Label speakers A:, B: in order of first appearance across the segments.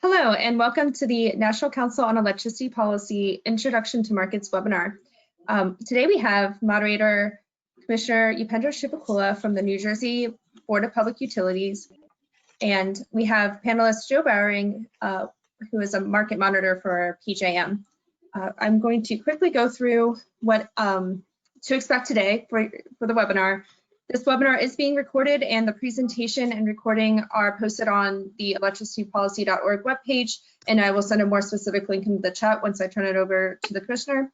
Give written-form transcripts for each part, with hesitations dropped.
A: Hello, and welcome to the National Council on Electricity Policy Introduction to Markets webinar. Today we have moderator Commissioner Upendra Shivakula from the New Jersey Board of Public Utilities, and we have panelist Joe Bowring, who is a market monitor for PJM. I'm going to quickly go through what to expect today for the webinar. This webinar is being recorded, and the presentation and recording are posted on the electricitypolicy.org webpage, and I will send a more specific link in the chat once I turn it over to the commissioner.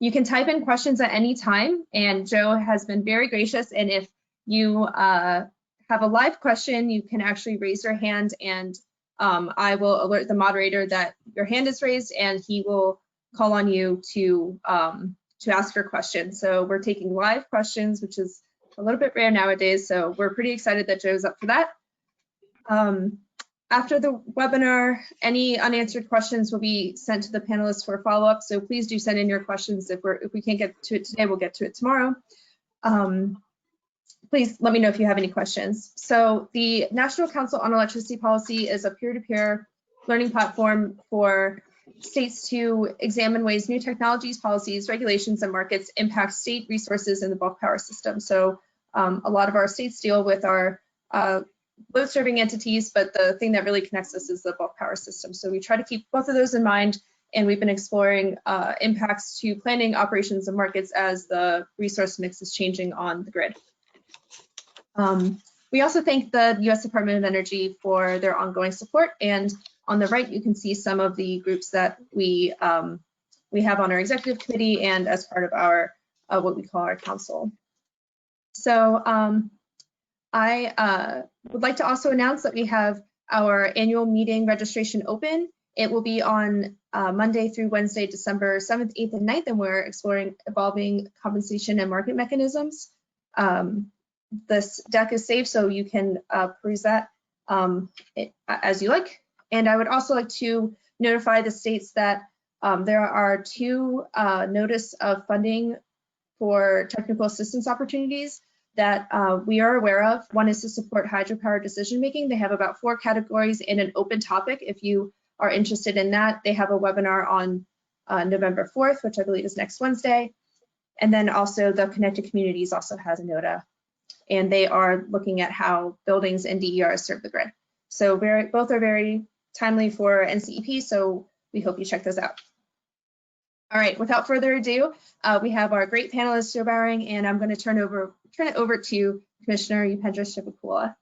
A: You can type in questions at any time, and Joe has been very gracious, and if you have a live question, you can actually raise your hand, and I will alert the moderator that your hand is raised, and he will call on you to ask your question. So we're taking live questions, which is a little bit rare nowadays. So we're pretty excited that Joe's up for that. After the webinar, any unanswered questions will be sent to the panelists for follow-up. So please do send in your questions. If we can't get to it today, we'll get to it tomorrow. Please let me know if you have any questions. So the National Council on Electricity Policy is a peer-to-peer learning platform for states to examine ways new technologies, policies, regulations, and markets impact state resources in the bulk power system. So a lot of our states deal with our load serving entities, but the thing that really connects us is the bulk power system. So we try to keep both of those in mind, and we've been exploring impacts to planning, operations, and markets as the resource mix is changing on the grid. We also thank the U.S. Department of Energy for their ongoing support, and on the right, you can see some of the groups that we have on our executive committee and as part of our what we call our council. So I would like to also announce that we have our annual meeting registration open. It will be on Monday through Wednesday, December 7th, 8th, and 9th, and we're exploring evolving compensation and market mechanisms. This deck is saved, so you can peruse that as you like. And I would also like to notify the states that there are two notice of funding for technical assistance opportunities that we are aware of. One is to support hydropower decision making. They have about 4 categories in an open topic. If you are interested in that, they have a webinar on November 4th, which I believe is next Wednesday. And then also the Connected Communities also has a NOTA, and they are looking at how buildings and DERs serve the grid. So both are very timely for NCEP, so we hope you check those out. All right, without further ado, we have our great panelist, Joe Bowring, and I'm going to turn it over to Commissioner Upendra Shivakula.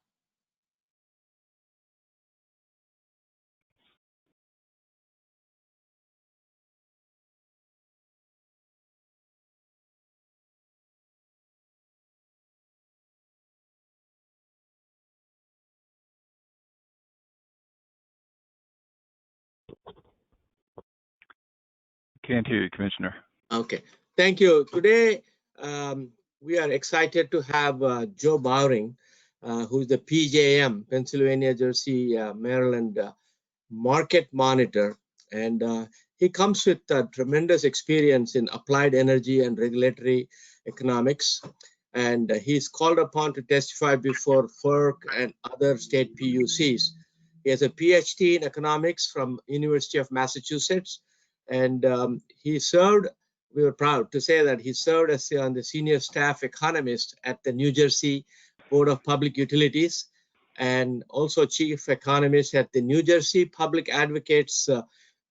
B: Can't hear you, Commissioner.
C: Okay, thank you. Today, we are excited to have Joe Bowring, who's the PJM, Pennsylvania, Jersey, Maryland market monitor. And he comes with tremendous experience in applied energy and regulatory economics. And he's called upon to testify before FERC and other state PUCs. He has a PhD in economics from University of Massachusetts. And he served, we were proud to say that he served as on the senior staff economist at the New Jersey Board of Public Utilities, and also chief economist at the New Jersey Public Advocates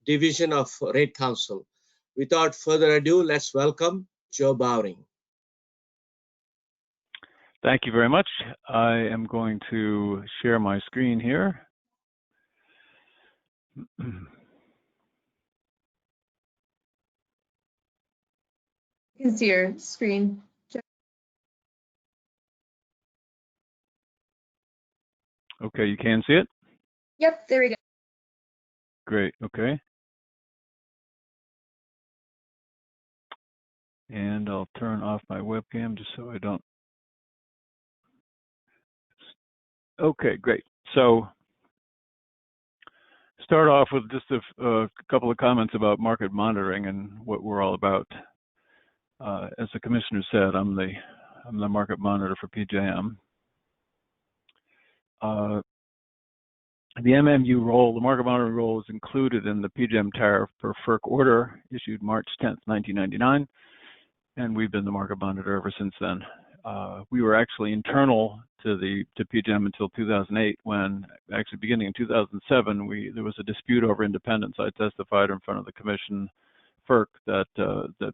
C: Division of Rate Counsel. Without further ado, let's welcome Joe Bowring.
B: Thank you very much. I am going to share my screen here.
A: You can see your screen.
B: Okay, you can see it?
A: Yep, there we go.
B: Great, okay. And I'll turn off my webcam just so I don't. Okay, great. So start off with just a couple of comments about market monitoring and what we're all about. As the commissioner said, I'm the market monitor for PJM. The MMU role, the market monitoring role, is included in the PJM tariff per FERC order issued March 10th, 1999, and we've been the market monitor ever since then. We were actually internal to PJM until 2008, when actually beginning in 2007, there was a dispute over independence. I testified in front of the commission, FERC, that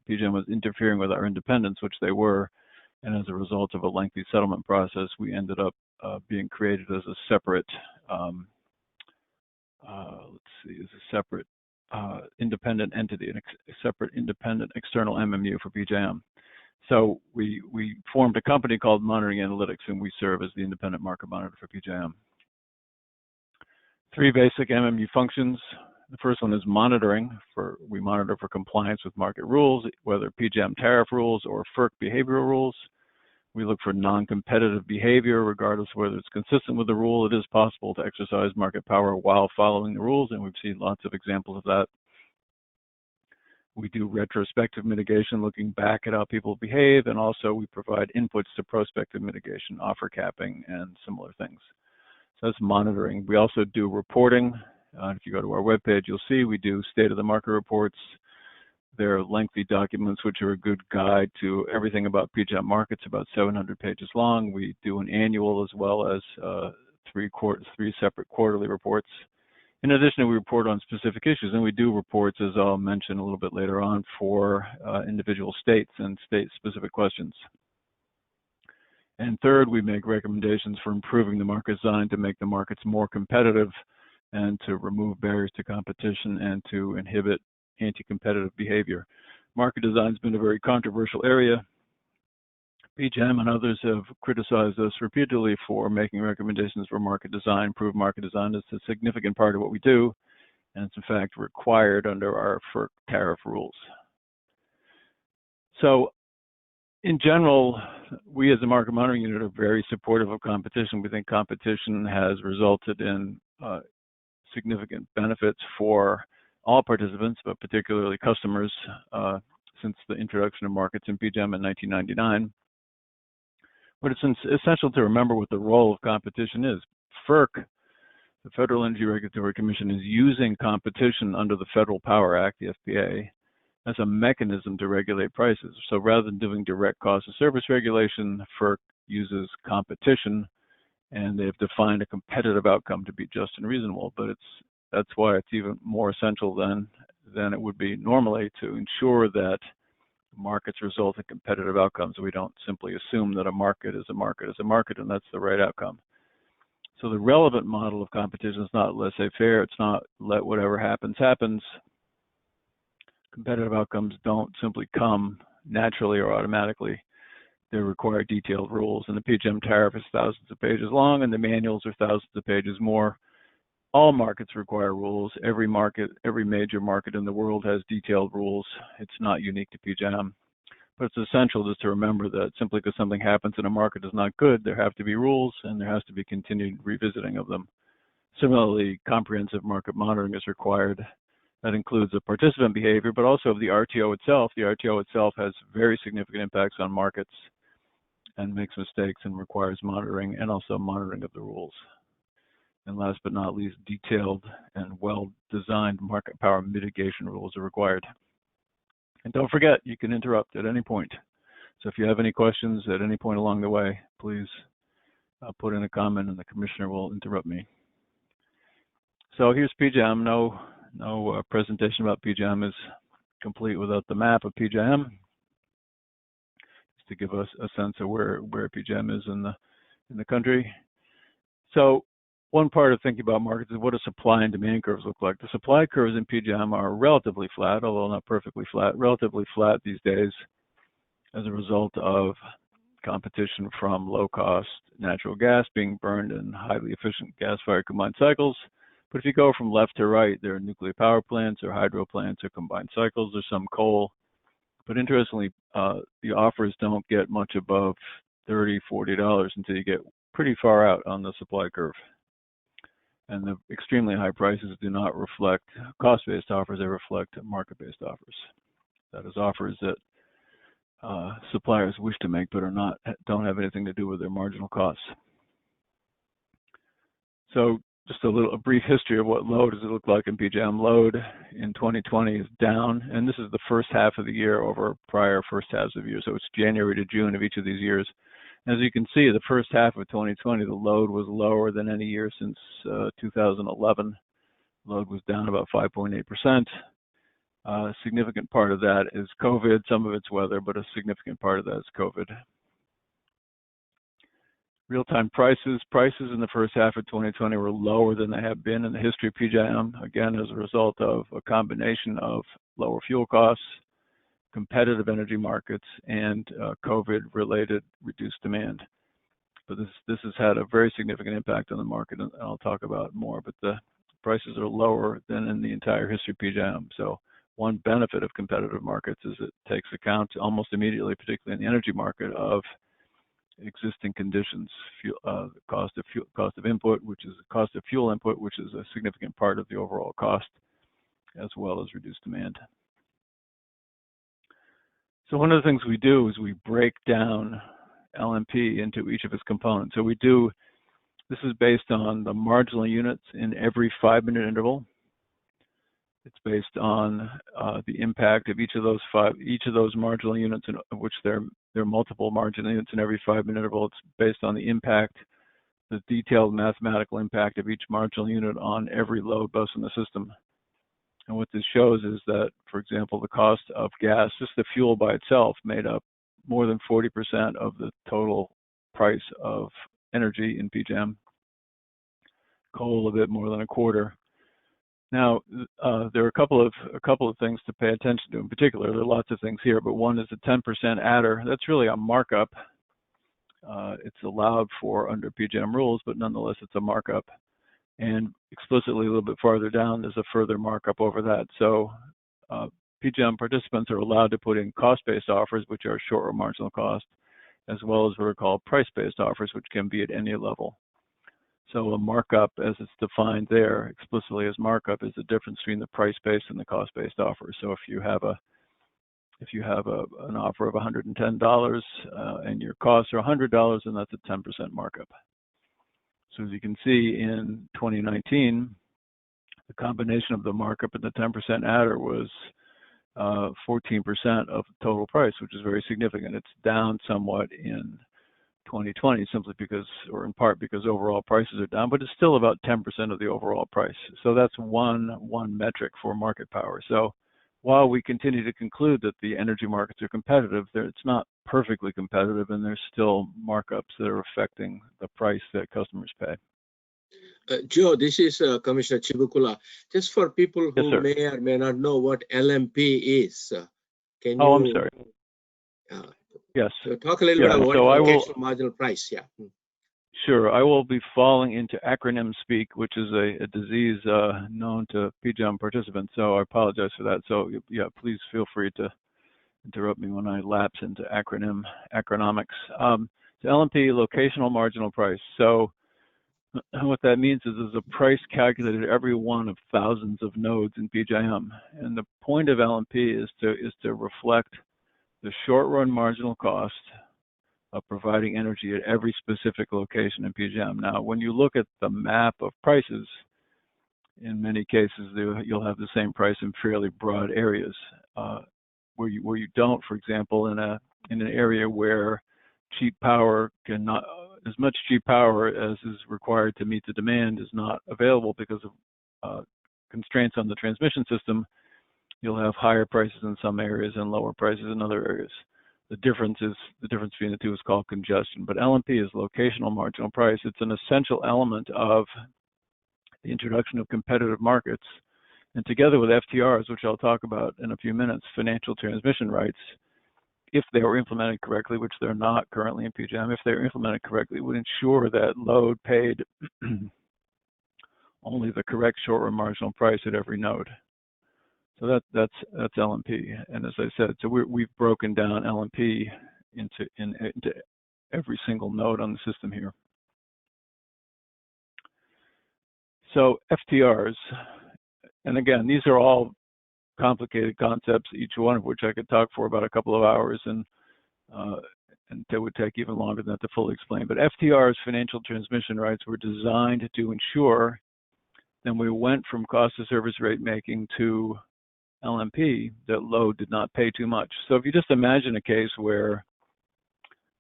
B: PJM was interfering with our independence, which they were, and as a result of a lengthy settlement process, we ended up being created as a separate independent entity, a separate independent external MMU for PJM. So we formed a company called Monitoring Analytics, and we serve as the independent market monitor for PJM. 3 basic MMU functions. The first one is monitoring. We monitor for compliance with market rules, whether PJM tariff rules or FERC behavioral rules. We look for non-competitive behavior, regardless of whether it's consistent with the rule. It is possible to exercise market power while following the rules, and we've seen lots of examples of that. We do retrospective mitigation, looking back at how people behave, and also we provide inputs to prospective mitigation, offer capping, and similar things. So that's monitoring. We also do reporting. If you go to our webpage, you'll see we do state-of-the-market reports. They're lengthy documents which are a good guide to everything about PJM markets, about 700 pages long. We do an annual as well as 3 separate quarterly reports. In addition, we report on specific issues, and we do reports, as I'll mention a little bit later on, for individual states and state-specific questions. And third, we make recommendations for improving the market design to make the markets more competitive and to remove barriers to competition and to inhibit anti-competitive behavior. Market design has been a very controversial area. PJM and others have criticized us repeatedly for making recommendations for market design. Improved market design is a significant part of what we do, and it's in fact required under our FERC tariff rules. So in general, we as a market monitoring unit are very supportive of competition. We think competition has resulted in significant benefits for all participants, but particularly customers, since the introduction of markets in PJM in 1999. But it's essential to remember what the role of competition is. FERC, the Federal Energy Regulatory Commission, is using competition under the Federal Power Act, the FPA, as a mechanism to regulate prices. So rather than doing direct cost of service regulation, FERC uses competition, and they've defined a competitive outcome to be just and reasonable. But that's why it's even more essential than it would be normally to ensure that markets result in competitive outcomes. We don't simply assume that a market is a market is a market, and that's the right outcome. So the relevant model of competition is not laissez-faire. It's not let whatever happens, happens. Competitive outcomes don't simply come naturally or automatically. They require detailed rules, and the PJM tariff is thousands of pages long, and the manuals are thousands of pages more. All markets require rules. Every major market in the world has detailed rules. It's not unique to PJM. But it's essential just to remember that simply because something happens in a market is not good, there have to be rules, and there has to be continued revisiting of them. Similarly, comprehensive market monitoring is required. That includes the participant behavior, but also of the RTO itself. The RTO itself has very significant impacts on markets and makes mistakes and requires monitoring, and also monitoring of the rules. And last but not least, detailed and well-designed market power mitigation rules are required. And don't forget, you can interrupt at any point. So if you have any questions at any point along the way, please put in a comment and the commissioner will interrupt me. So here's PJM. No presentation about PJM is complete without the map of PJM, just to give us a sense of where PJM is in the country. So one part of thinking about markets is what do supply and demand curves look like. The supply curves in PJM are relatively flat, although not perfectly flat, relatively flat these days as a result of competition from low-cost natural gas being burned in highly efficient gas-fired combined cycles. But if you go from left to right, there are nuclear power plants or hydro plants or combined cycles. There's some coal. But interestingly, the offers don't get much above $30, $40 until you get pretty far out on the supply curve. And the extremely high prices do not reflect cost-based offers, they reflect market-based offers. That is, offers that suppliers wish to make but don't have anything to do with their marginal costs. So just a brief history of what load does it look like in PJM. Load in 2020 is down, and this is the first half of the year over prior first halves of the year. So it's January to June of each of these years. As you can see, the first half of 2020, the load was lower than any year since 2011. Load was down about 5.8%. A significant part of that is COVID, some of it's weather, but a significant part of that is COVID. Real-time prices. Prices in the first half of 2020 were lower than they have been in the history of PJM, again, as a result of a combination of lower fuel costs, competitive energy markets, and COVID-related reduced demand. But this has had a very significant impact on the market, and I'll talk about more, but the prices are lower than in the entire history of PJM. So one benefit of competitive markets is it takes account almost immediately, particularly in the energy market, of existing conditions, cost of input, which is the cost of fuel input, which is a significant part of the overall cost, as well as reduced demand. So one of the things we do is we break down LMP into each of its components. So this is based on the marginal units in every 5-minute interval. It's based on the impact of each of those marginal units, of which there are multiple marginal units in every 5-minute interval. It's based on the impact, the detailed mathematical impact of each marginal unit on every load bus in the system. And what this shows is that, for example, the cost of gas, just the fuel by itself, made up more than 40% of the total price of energy in PJM. Coal a bit more than a quarter. Now, there are a couple of things to pay attention to in particular. There are lots of things here, but one is the 10% adder. That's really a markup. It's allowed for under PJM rules, but nonetheless, it's a markup. And explicitly a little bit farther down, there's a further markup over that. So PJM participants are allowed to put in cost-based offers, which are shorter marginal cost, as well as what are called price-based offers, which can be at any level. So a markup, as it's defined there explicitly as markup, is the difference between the price-based and the cost-based offer. So if you have an offer of $110 and your costs are $100, then that's a 10% markup. So as you can see in 2019, the combination of the markup and the 10% adder was 14% of the total price, which is very significant. It's down somewhat in 2020 simply because, or in part because overall prices are down, but it's still about 10% of the overall price. So that's one metric for market power. So while we continue to conclude that the energy markets are competitive, it's not perfectly competitive, and there's still markups that are affecting the price that customers pay.
C: Joe, this is Commissioner Chibukula. Just for people who may or may not know what LMP is, can you?
B: I'm sorry. Yes.
C: So talk a little bit about locational marginal price. Yeah.
B: Sure. I will be falling into acronym speak, which is a disease known to PJM participants. So I apologize for that. So yeah, please feel free to interrupt me when I lapse into acronomics. So LMP, locational marginal price. So what that means is there's a price calculated every one of thousands of nodes in PJM, and the point of LMP is to reflect the short-run marginal cost of providing energy at every specific location in PJM. Now, when you look at the map of prices, in many cases you'll have the same price in fairly broad areas. Where you don't, for example, in an area where cheap power cannot, as much cheap power as is required to meet the demand is not available because of constraints on the transmission system, you'll have higher prices in some areas and lower prices in other areas. The difference between the two is called congestion. But LMP is locational marginal price. It's an essential element of the introduction of competitive markets. And together with FTRs, which I'll talk about in a few minutes, financial transmission rights, if they were implemented correctly, which they're not currently in PJM, if they're implemented correctly, would ensure that load paid only the correct short-run marginal price at every node. So that's LMP. And as I said, so we've broken down LMP into every single node on the system here. So FTRs, and again, these are all complicated concepts, each one of which I could talk for about a couple of hours, and it would take even longer than that to fully explain. But FTRs, financial transmission rights, were designed to ensure then we went from cost of service rate making to LMP, that load did not pay too much. So if you just imagine a case where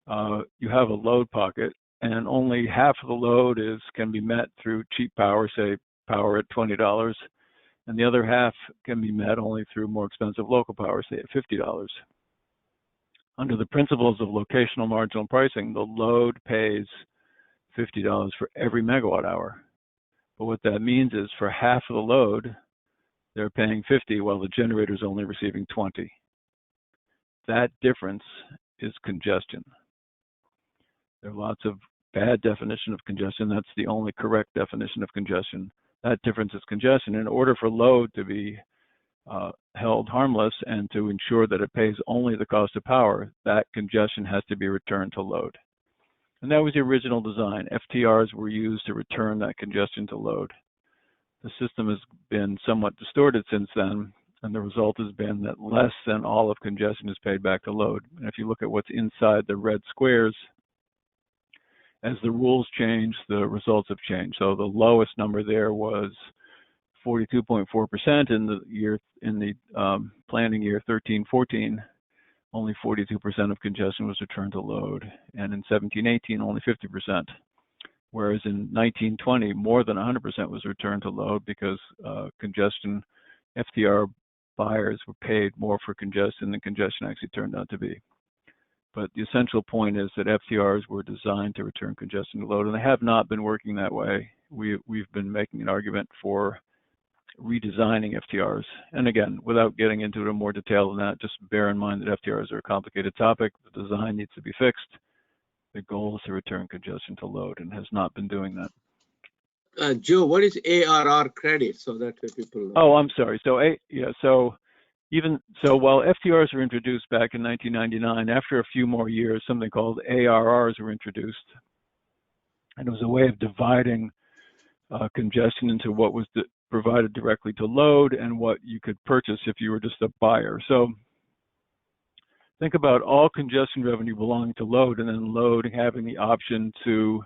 B: you have a load pocket and only half of the load can be met through cheap power, say power at $20, and the other half can be met only through more expensive local power, say at $50. Under the principles of locational marginal pricing, the load pays $50 for every megawatt hour. But what that means is for half of the load, they're paying 50 while the generator is only receiving 20. That difference is congestion. There are lots of bad definition of congestion. That's the only correct definition of congestion. That difference is congestion. In order for load to be held harmless and to ensure that it pays only the cost of power, that congestion has to be returned to load. And that was the original design. FTRs were used to return that congestion to load. The system has been somewhat distorted since then, and the result has been that less than all of congestion is paid back to load. And if you look at what's inside the red squares, as the rules change, the results have changed. So the lowest number there was 42.4% in the planning year 13-14. Only 42% of congestion was returned to load, and in 17-18, only 50%. Whereas in 19-20, more than 100% was returned to load because congestion FTR buyers were paid more for congestion than congestion actually turned out to be. But the essential point is that FTRs were designed to return congestion to load, and they have not been working that way. We've been making an argument for redesigning FTRs. And again, without getting into it in more detail than that, just bear in mind that FTRs are a complicated topic. The design needs to be fixed. The goal is to return congestion to load, and has not been doing that.
C: Joe, what is ARR credit, so that people know?
B: Oh, I'm sorry. So while FTRs were introduced back in 1999, after a few more years, something called ARRs were introduced. And it was a way of dividing congestion into what was provided directly to load and what you could purchase if you were just a buyer. So think about all congestion revenue belonging to load, and then load having the option to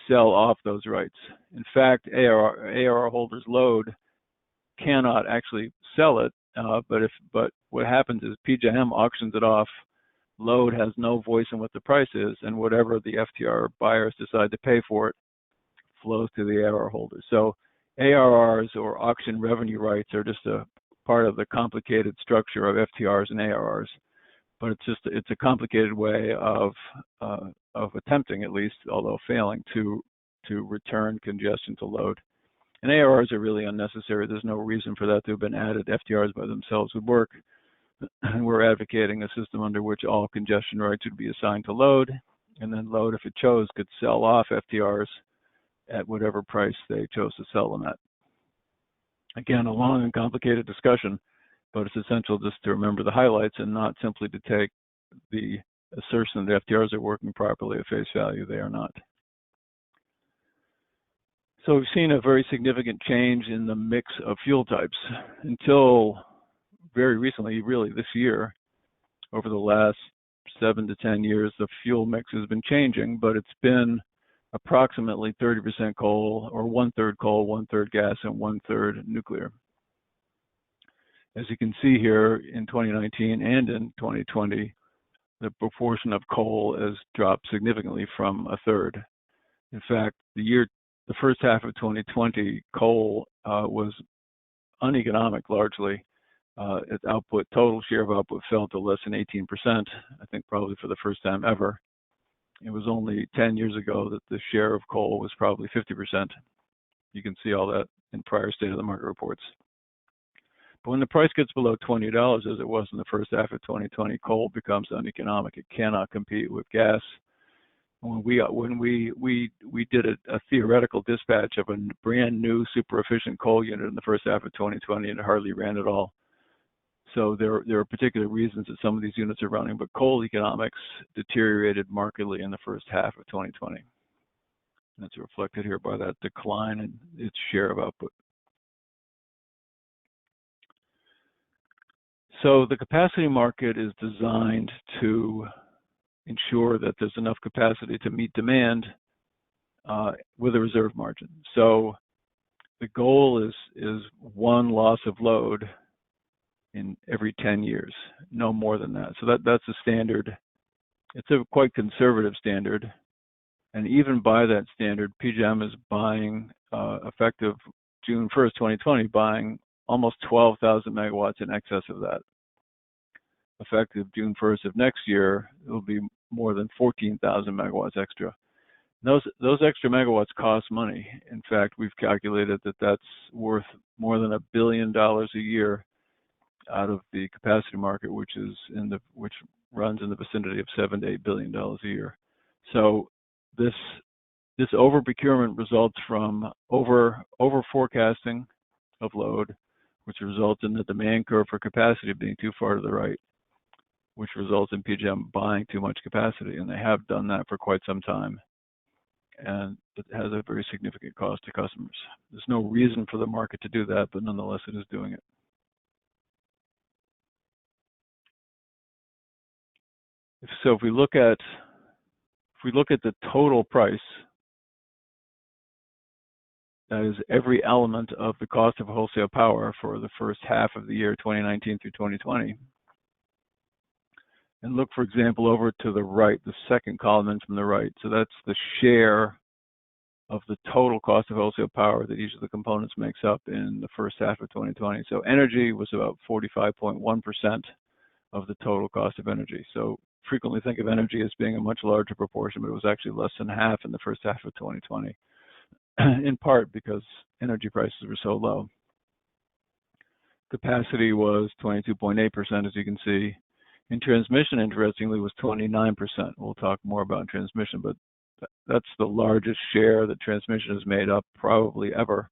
B: sell off those rights. In fact, ARR holders load cannot actually sell it, but what happens is PJM auctions it off. Load has no voice in what the price is, and whatever the FTR buyers decide to pay for it flows to the ARR holders. So ARRs, or auction revenue rights, are just a part of the complicated structure of FTRs and ARRs. But it's a complicated way of attempting, at least, although failing, to return congestion to load. And ARRs are really unnecessary. There's no reason for that to have been added. FTRs by themselves would work. And we're advocating a system under which all congestion rights would be assigned to load, and then load, if it chose, could sell off FTRs at whatever price they chose to sell them at. Again, a long and complicated discussion, but it's essential just to remember the highlights and not simply to take the assertion that FTRs are working properly at face value. They are not. So we've seen a very significant change in the mix of fuel types. Until very recently, really this year, over the last 7 to 10 years, the fuel mix has been changing, but it's been approximately 30% coal, or 1/3 coal, 1/3 gas, and 1/3 nuclear. As you can see here, in 2019 and in 2020, the proportion of coal has dropped significantly from 1/3. In fact, the first half of 2020, coal was uneconomic largely. Its output, total share of output, fell to less than 18%, I think probably for the first time ever. It was only 10 years ago that the share of coal was probably 50%. You can see all that in prior state of the market reports. But when the price gets below $20, as it was in the first half of 2020, coal becomes uneconomic. It cannot compete with gas. When we did a theoretical dispatch of a brand new super efficient coal unit in the first half of 2020, and it hardly ran at all. So there are particular reasons that some of these units are running, but coal economics deteriorated markedly in the first half of 2020. And that's reflected here by that decline in its share of output. So the capacity market is designed to ensure that there's enough capacity to meet demand with a reserve margin. So the goal is one loss of load in every 10 years, no more than that. So that's a standard. It's a quite conservative standard. And even by that standard, PJM is buying, effective June 1st, 2020, buying almost 12,000 megawatts in excess of that. Effective June 1st of next year, it will be more than 14,000 megawatts extra. Those extra megawatts cost money. In fact, we've calculated that that's worth more than $1 billion a year out of the capacity market, which runs in the vicinity of $7 to $8 billion a year. So this over procurement results from over forecasting of load, which results in the demand curve for capacity being too far to the right, which results in PJM buying too much capacity, and they have done that for quite some time. And it has a very significant cost to customers. There's no reason for the market to do that, but nonetheless, it is doing it. So if we look at the total price, that is every element of the cost of wholesale power for the first half of the year 2019 through 2020, and look, for example, over to the right, the second column in from the right. So that's the share of the total cost of wholesale power that each of the components makes up in the first half of 2020. So energy was about 45.1% of the total cost of energy. So frequently think of energy as being a much larger proportion, but it was actually less than half in the first half of 2020, in part because energy prices were so low. Capacity was 22.8%, as you can see. In transmission, interestingly, was 29%. We'll talk more about transmission, but that's the largest share that transmission has made up probably ever.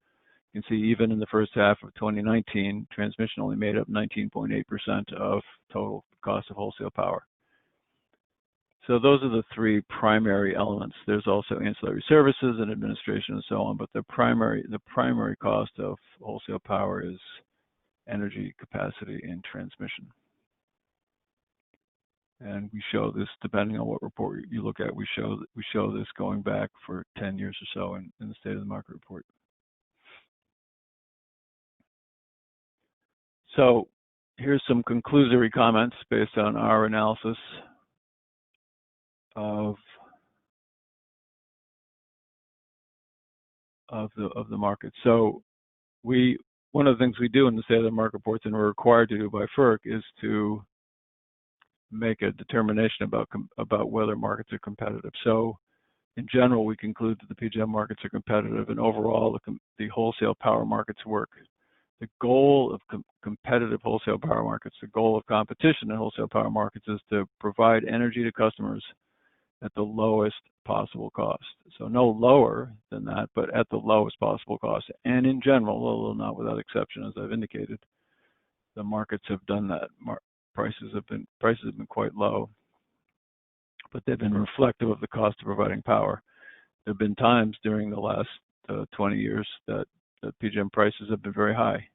B: You can see even in the first half of 2019, transmission only made up 19.8% of total cost of wholesale power. So those are the three primary elements. There's also ancillary services and administration and so on, but the primary cost of wholesale power is energy, capacity, and transmission. And we show this, depending on what report you look at, we show this going back for 10 years or so in the State of the Market report. So here's some conclusory comments based on our analysis of the market. So one of the things we do in the State of the Market reports, and we're required to do by FERC, is to make a determination about whether markets are competitive. So in general, we conclude that the PJM markets are competitive, and overall the wholesale power markets work. The goal of competitive wholesale power markets, the goal of competition in wholesale power markets, is to provide energy to customers at the lowest possible cost. So no lower than that, but at the lowest possible cost. And in general, although not without exception, as I've indicated, the markets have done that. Prices have been quite low, but they've been reflective of the cost of providing power. There have been times during the last 20 years that PJM prices have been very high.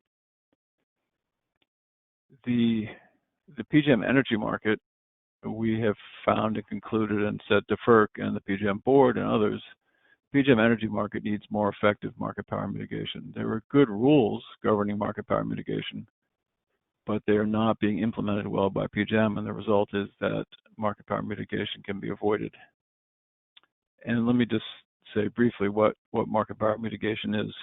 B: The PJM energy market, we have found and concluded and said to FERC and the PJM board and others, PJM energy market needs more effective market power mitigation. There are good rules governing market power mitigation, but they are not being implemented well by PJM, and the result is that market power mitigation can be avoided. And let me just say briefly what market power mitigation is.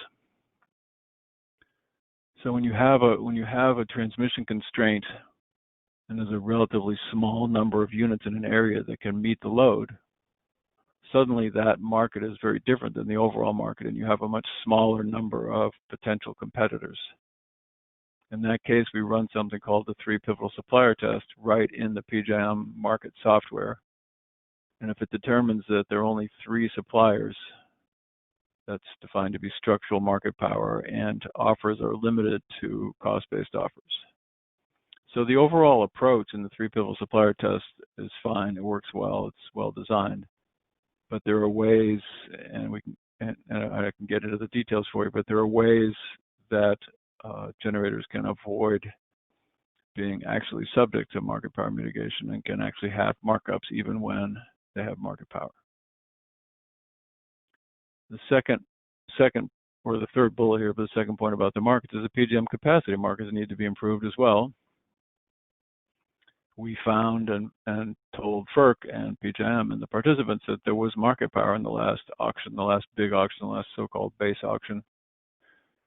B: So when you have a transmission constraint and there's a relatively small number of units in an area that can meet the load, suddenly that market is very different than the overall market, and you have a much smaller number of potential competitors. In that case, we run something called the 3 pivotal supplier test right in the PJM market software. And if it determines that there are only 3 suppliers, that's defined to be structural market power, and offers are limited to cost-based offers. So the overall approach in the 3 pivotal supplier test is fine. It works well. It's well designed. But there are ways, and I can get into the details for you, but there are ways that generators can avoid being actually subject to market power mitigation and can actually have markups even when they have market power. The second or the third bullet here, but the second point about the markets is the PJM capacity markets need to be improved as well. We found and told FERC and PJM and the participants that there was market power in the last auction, the last big auction, the last so-called base auction.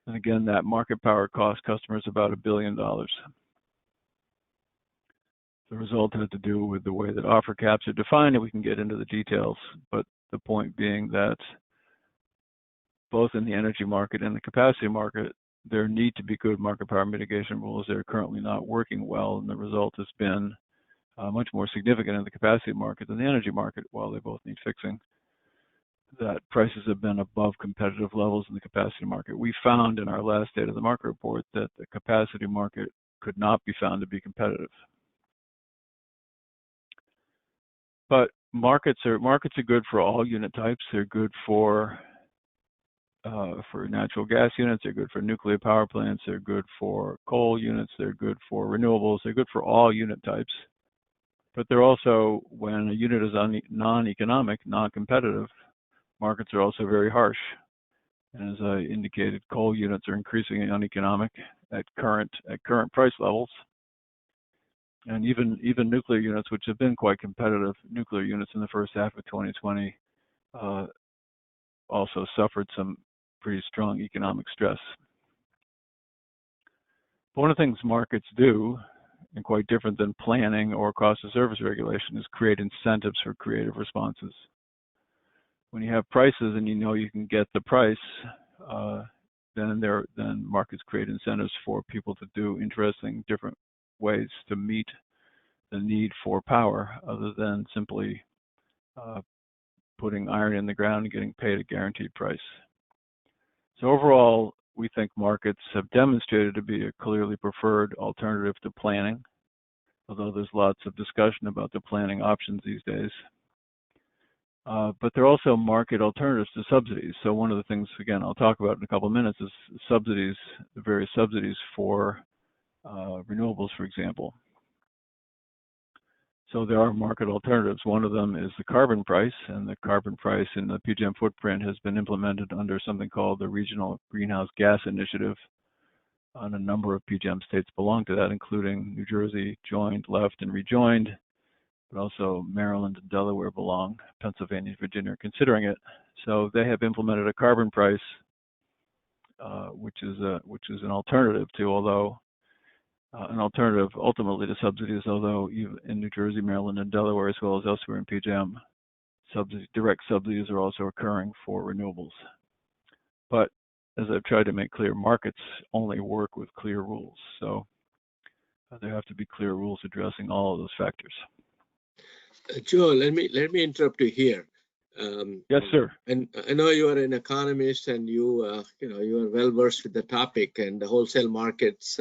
B: And again, that market power cost customers about $1 billion. The result had to do with the way that offer caps are defined, and we can get into the details. But the point being that both in the energy market and the capacity market, there need to be good market power mitigation rules. They're currently not working well, and the result has been much more significant in the capacity market than the energy market, while they both need fixing. That prices have been above competitive levels in the capacity market. We found in our last State of the Market report that the capacity market could not be found to be competitive. But markets are good for all unit types. They're good for natural gas units, they're good for nuclear power plants, they're good for coal units, they're good for renewables, they're good for all unit types. But they're also, when a unit is non-economic, non-competitive, markets are also very harsh. And as I indicated, coal units are increasingly uneconomic at current price levels. And even nuclear units, which have been quite competitive, nuclear units in the first half of 2020 also suffered some pretty strong economic stress. One of the things markets do, and quite different than planning or cost of service regulation, is create incentives for creative responses. When you have prices and you know you can get the price, then markets create incentives for people to do interesting, different ways to meet the need for power, other than simply putting iron in the ground and getting paid a guaranteed price. So overall, we think markets have demonstrated to be a clearly preferred alternative to planning, although there's lots of discussion about the planning options these days. But they're also market alternatives to subsidies. So one of the things, again, I'll talk about in a couple of minutes is subsidies, the various subsidies for renewables, for example. So there are market alternatives. One of them is the carbon price, and the carbon price in the PJM footprint has been implemented under something called the Regional Greenhouse Gas Initiative, and a number of PJM states belong to that, including New Jersey, joined, left, and rejoined, but also Maryland and Delaware belong. Pennsylvania and Virginia are considering it. So they have implemented a carbon price, which is an alternative to, an alternative ultimately to subsidies, although even in New Jersey, Maryland, and Delaware, as well as elsewhere in PJM, direct subsidies are also occurring for renewables. But as I've tried to make clear, markets only work with clear rules. So there have to be clear rules addressing all of those factors.
C: Joe, let me interrupt you here.
B: Yes, sir.
C: And I know you are an economist, and you are well versed with the topic, and the wholesale markets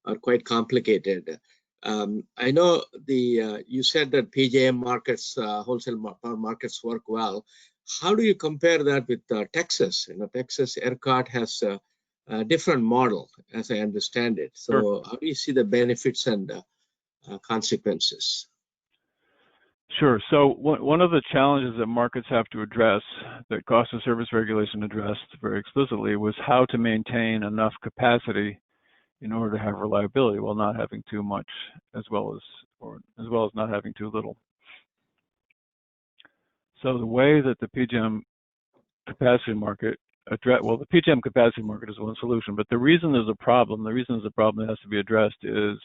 C: are quite complicated. I know you said that PJM markets, wholesale power markets work well. How do you compare that with Texas? Texas ERCOT has a different model, as I understand it. So
B: Sure.
C: How do you see the benefits and consequences?
B: Sure. So one of the challenges that markets have to address, that cost of service regulation addressed very explicitly, was how to maintain enough capacity in order to have reliability while not having too much, as well as not having too little. So the way that the PJM capacity market the PJM capacity market is one solution, but the reason there's a problem that has to be addressed is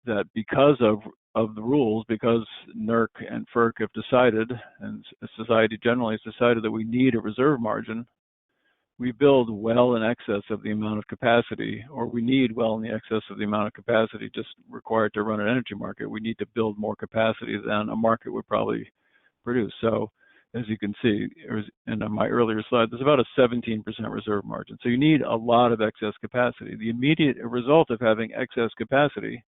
B: that because of the rules, because NERC and FERC have decided, and society generally has decided, that we need a reserve margin, we build well in excess of the amount of capacity, or we need well in the excess of the amount of capacity just required to run an energy market. We need to build more capacity than a market would probably produce. So as you can see in my earlier slide, there's about a 17% reserve margin. So you need a lot of excess capacity. The immediate result of having excess capacity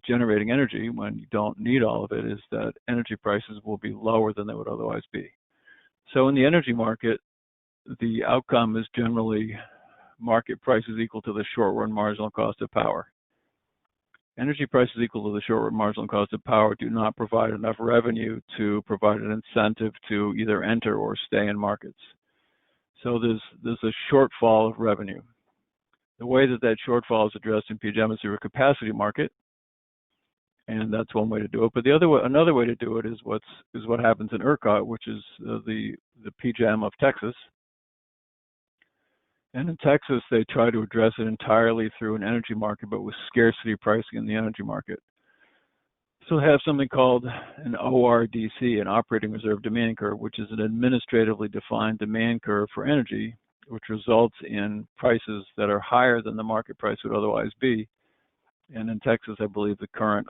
B: generating energy when you don't need all of it is that energy prices will be lower than they would otherwise be. So in the energy market, the outcome is generally market prices equal to the short-run marginal cost of power. Energy prices equal to the short-run marginal cost of power do not provide enough revenue to provide an incentive to either enter or stay in markets. So there's a shortfall of revenue. The way that that shortfall is addressed in PJM is through a capacity market, and that's one way to do it. But another way to do it is what happens in ERCOT, which is the PJM of Texas. And in Texas, they try to address it entirely through an energy market, but with scarcity pricing in the energy market. So they have something called an ORDC, an operating reserve demand curve, which is an administratively defined demand curve for energy, which results in prices that are higher than the market price would otherwise be. And in Texas, I believe the current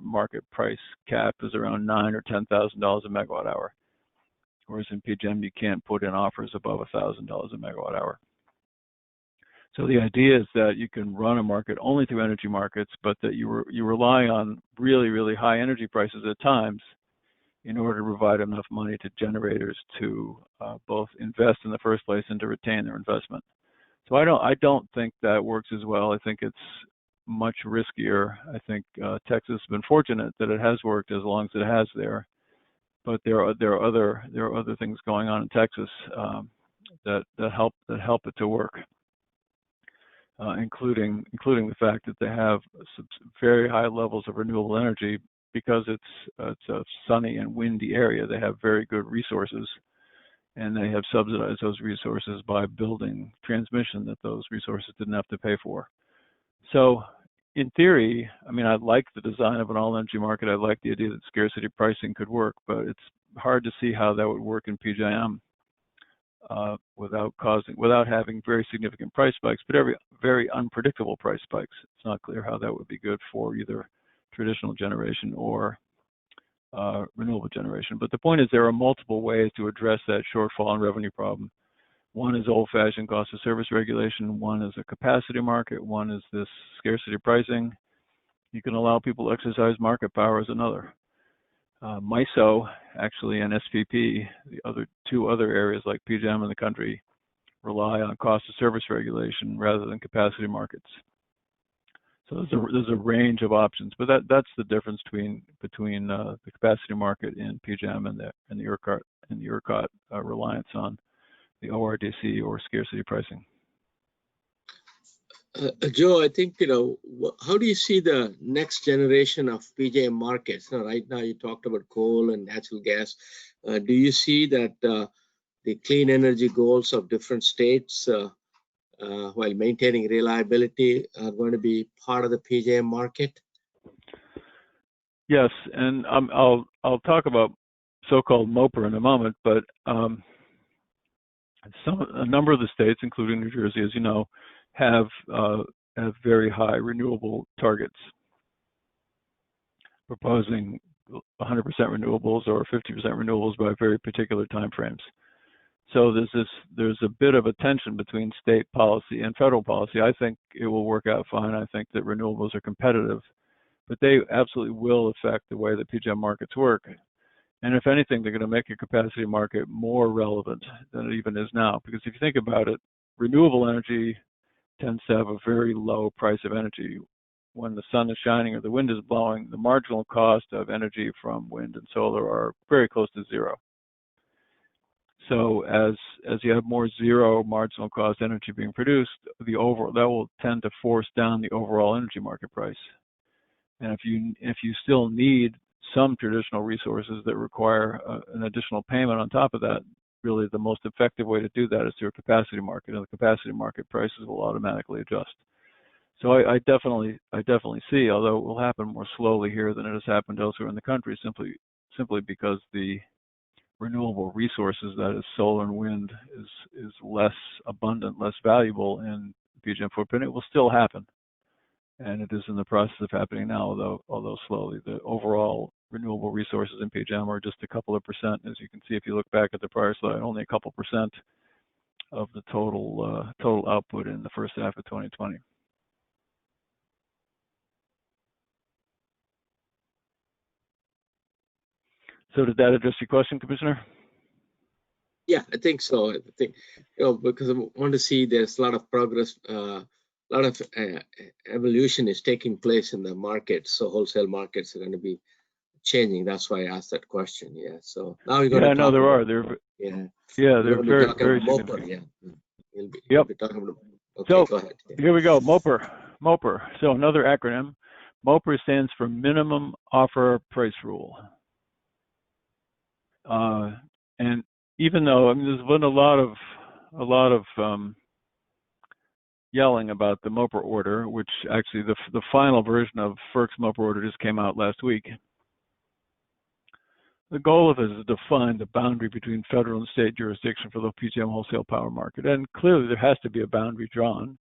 B: market price cap is around $9,000 or $10,000 a megawatt hour. Whereas in PJM, you can't put in offers above $1,000 a megawatt hour. So the idea is that you can run a market only through energy markets, but that you rely on really, really high energy prices at times in order to provide enough money to generators to both invest in the first place and to retain their investment. So I don't think that works as well. I think it's much riskier. I think Texas has been fortunate that it has worked as long as it has there. But there are other things going on in Texas that help it to work, including the fact that they have very high levels of renewable energy because it's a sunny and windy area. They have very good resources, and they have subsidized those resources by building transmission that those resources didn't have to pay for. So in theory, I mean, I like the design of an all-energy market. I like the idea that scarcity pricing could work, but it's hard to see how that would work in PJM without having very significant price spikes, but very unpredictable price spikes. It's not clear how that would be good for either traditional generation or renewable generation. But the point is there are multiple ways to address that shortfall and revenue problem. One is old-fashioned cost of service regulation. One is a capacity market. One is this scarcity pricing. You can allow people to exercise market power as another. MISO, actually, and SPP, the two other areas like PJM in the country, rely on cost of service regulation rather than capacity markets. So there's a range of options, but that's the difference between the capacity market in PJM and the ERCOT reliance on the ORDC or scarcity pricing.
C: Joe, I think, how do you see the next generation of PJM markets? Right now, you talked about coal and natural gas. Do you see that the clean energy goals of different states, while maintaining reliability, are going to be part of the PJM market?
B: Yes, and I'll talk about so-called MOPR in a moment, but a number of the states, including New Jersey, as you know, have very high renewable targets, proposing 100% renewables or 50% renewables by very particular timeframes. So there's a bit of a tension between state policy and federal policy. I think it will work out fine. I think that renewables are competitive, but they absolutely will affect the way that PJM markets work. And if anything, they're going to make a capacity market more relevant than it even is now. Because if you think about it, renewable energy tends to have a very low price of energy. When the sun is shining or the wind is blowing, the marginal cost of energy from wind and solar are very close to zero. So as you have more zero marginal cost energy being produced, that will tend to force down the overall energy market price. And if you still need some traditional resources that require an additional payment on top of that, really the most effective way to do that is through a capacity market, and the capacity market prices will automatically adjust. So I definitely see, although it will happen more slowly here than it has happened elsewhere in the country, simply because the renewable resources, that is solar and wind, is less abundant, less valuable in PJM footprint. It will still happen, and it is in the process of happening now, although slowly. The overall renewable resources in PJM are just a couple of percent, as you can see if you look back at the prior slide, only a couple percent of the total output in the first half of 2020. So did that address your question, Commissioner?
C: Yeah, I think so. I think, because I want to see there's a lot of progress, a lot of evolution is taking place in the market. So wholesale markets are going to be changing. That's why I asked that question. Yeah. So now we're going
B: Yeah,
C: to
B: no,
C: talk
B: there
C: about,
B: are. They're
C: yeah.
B: yeah,
C: We're
B: they're
C: going to be
B: very
C: talking
B: very
C: about MOPR.
B: significant.
C: Yeah. We'll
B: Yep.
C: be talking about. Okay,
B: So
C: go ahead. Yeah.
B: here we go. MOPR. MOPR. So another acronym. MOPR stands for Minimum Offer Price Rule. And even though, I mean, there's been a lot of yelling about the MOPR order, which actually the final version of FERC's MOPR order just came out last week. The goal of it is to define the boundary between federal and state jurisdiction for the PJM wholesale power market. And clearly there has to be a boundary drawn.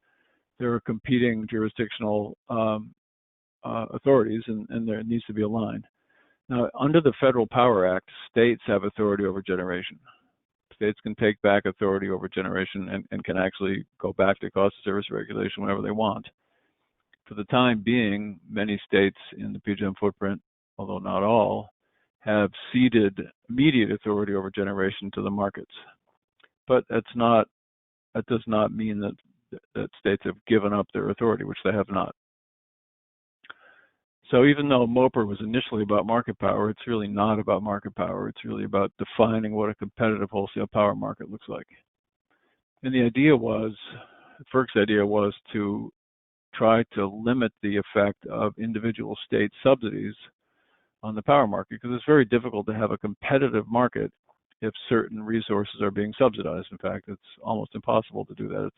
B: There are competing jurisdictional authorities, and there needs to be a line. Now, under the Federal Power Act, states have authority over generation. States can take back authority over generation and can actually go back to cost of service regulation whenever they want. For the time being, many states in the PJM footprint, although not all, have ceded immediate authority over generation to the markets. But that does not mean that states have given up their authority, which they have not. So even though MOPR was initially about market power, it's really not about market power. It's really about defining what a competitive wholesale power market looks like. And the idea was, FERC's idea was to try to limit the effect of individual state subsidies on the power market, because it's very difficult to have a competitive market if certain resources are being subsidized. In fact, it's almost impossible to do that. It's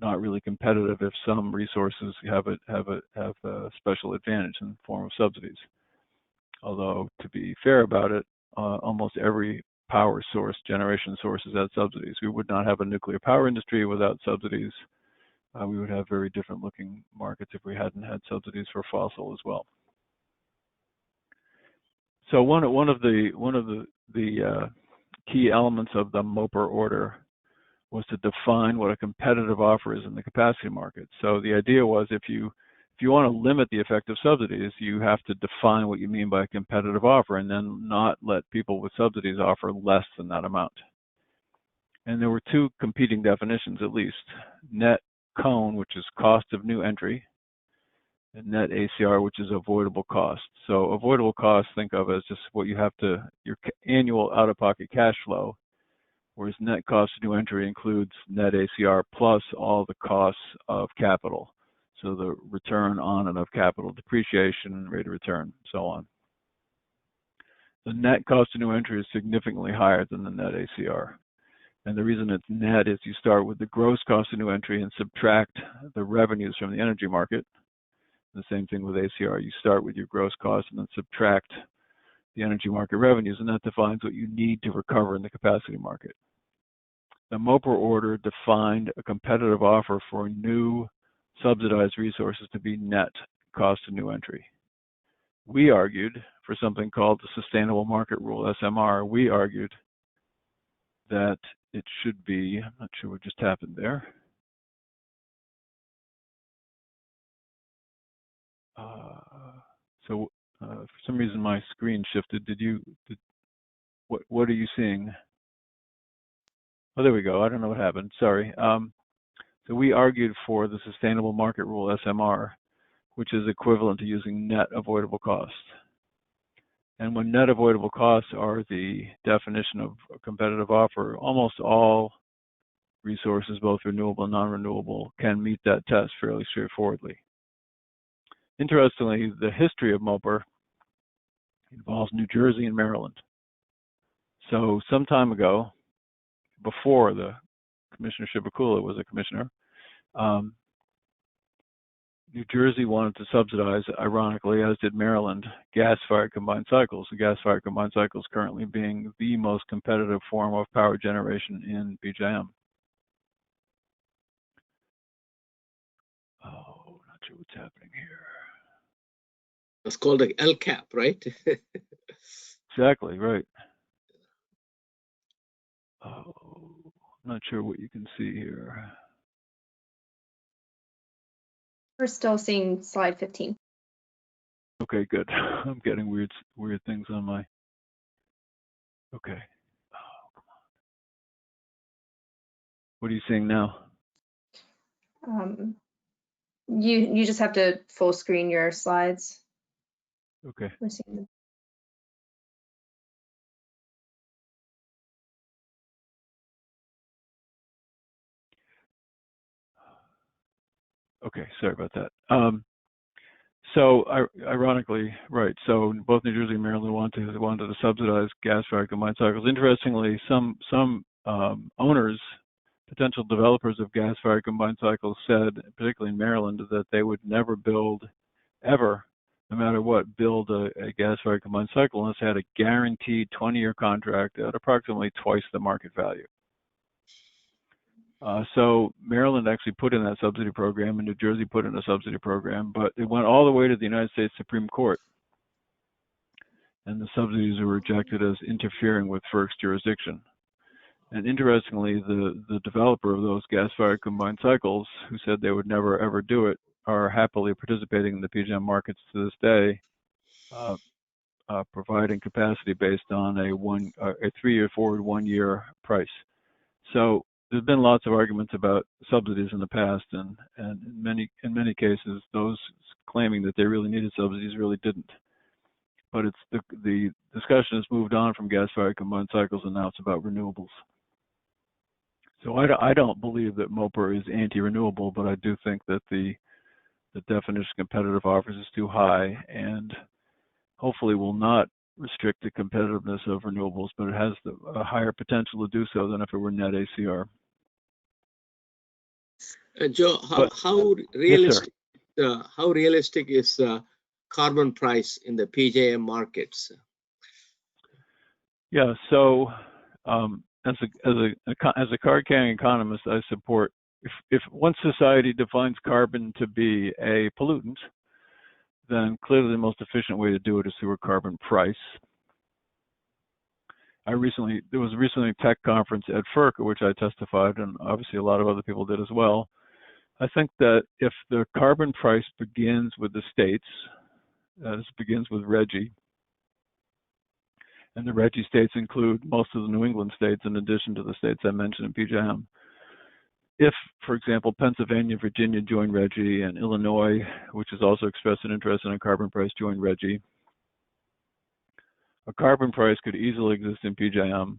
B: not really competitive if some resources have a special advantage in the form of subsidies. Although, to be fair about it, almost every power source, generation sources, had subsidies. We would not have a nuclear power industry without subsidies. We would have very different looking markets if we hadn't had subsidies for fossil as well. So one of the key elements of the MOPR order was to define what a competitive offer is in the capacity market. So the idea was, if you want to limit the effect of subsidies, you have to define what you mean by a competitive offer, and then not let people with subsidies offer less than that amount. And there were two competing definitions, at least: net CONE, which is cost of new entry, and net ACR, which is avoidable cost. So avoidable cost, think of as just what you have to, your annual out-of-pocket cash flow, whereas net cost of new entry includes net ACR plus all the costs of capital. So the return on and of capital, depreciation, rate of return, so on. The net cost of new entry is significantly higher than the net ACR. And the reason it's net is you start with the gross cost of new entry and subtract the revenues from the energy market. The same thing with ACR. You start with your gross cost and then subtract the energy market revenues, and that defines what you need to recover in the capacity market. The MOPR order defined a competitive offer for new subsidized resources to be net cost of new entry. We argued for something called the Sustainable Market Rule, SMR. We argued that it should be, I'm not sure what just happened there. So for some reason my screen shifted. What are you seeing? Oh, there we go. I don't know what happened. Sorry. So we argued for the Sustainable Market Rule, SMR, which is equivalent to using net avoidable costs. And when net avoidable costs are the definition of a competitive offer, almost all resources, both renewable and non-renewable, can meet that test fairly straightforwardly. Interestingly, the history of MOPR involves New Jersey and Maryland. So some time ago, before the Commissioner Shibakula was a commissioner, New Jersey wanted to subsidize, ironically, as did Maryland, gas-fired combined cycles. The gas-fired combined cycles currently being the most competitive form of power generation in PJM. Oh, not sure what's happening here.
C: It's called the LCAP, right?
B: Exactly, right. Oh, I'm not sure what you can see here.
A: We're still seeing slide 15.
B: Okay, good. I'm getting weird things on my. Okay. Oh, come on. What are you seeing now?
A: You just have to full screen your slides.
B: Okay.
A: We're seeing them.
B: Okay, sorry about that. So ironically, right, so both New Jersey and Maryland wanted to subsidize gas-fired combined cycles. Interestingly, some owners, potential developers of gas-fired combined cycles said, particularly in Maryland, that they would never build, ever, no matter what, build a gas-fired combined cycle unless they had a guaranteed 20-year contract at approximately twice the market value. So Maryland actually put in that subsidy program, and New Jersey put in a subsidy program, but it went all the way to the United States Supreme Court, and the subsidies were rejected as interfering with FERC's jurisdiction. And interestingly, the developer of those gas-fired combined cycles, who said they would never ever do it, are happily participating in the PJM markets to this day, providing capacity based on a 3-year forward 1-year price. So there's been lots of arguments about subsidies in the past, and in many cases, those claiming that they really needed subsidies really didn't. But it's the discussion has moved on from gas-fired combined cycles, and now it's about renewables. So I don't believe that MOPR is anti-renewable, but I do think that the definition of competitive offers is too high, and hopefully will not restrict the competitiveness of renewables, but it has a higher potential to do so than if it were net ACR.
C: Joe, how realistic is carbon price in the PJM markets?
B: Yeah, so as a card-carrying economist, I support if once society defines carbon to be a pollutant, then clearly the most efficient way to do it is through a carbon price. There was recently a tech conference at FERC at which I testified, and obviously a lot of other people did as well. I think that if the carbon price begins with the states, this begins with RGGI, and the RGGI states include most of the New England states in addition to the states I mentioned in PJM. If, for example, Pennsylvania and Virginia join RGGI, and Illinois, which has also expressed an interest in a carbon price, join RGGI, a carbon price could easily exist in PJM.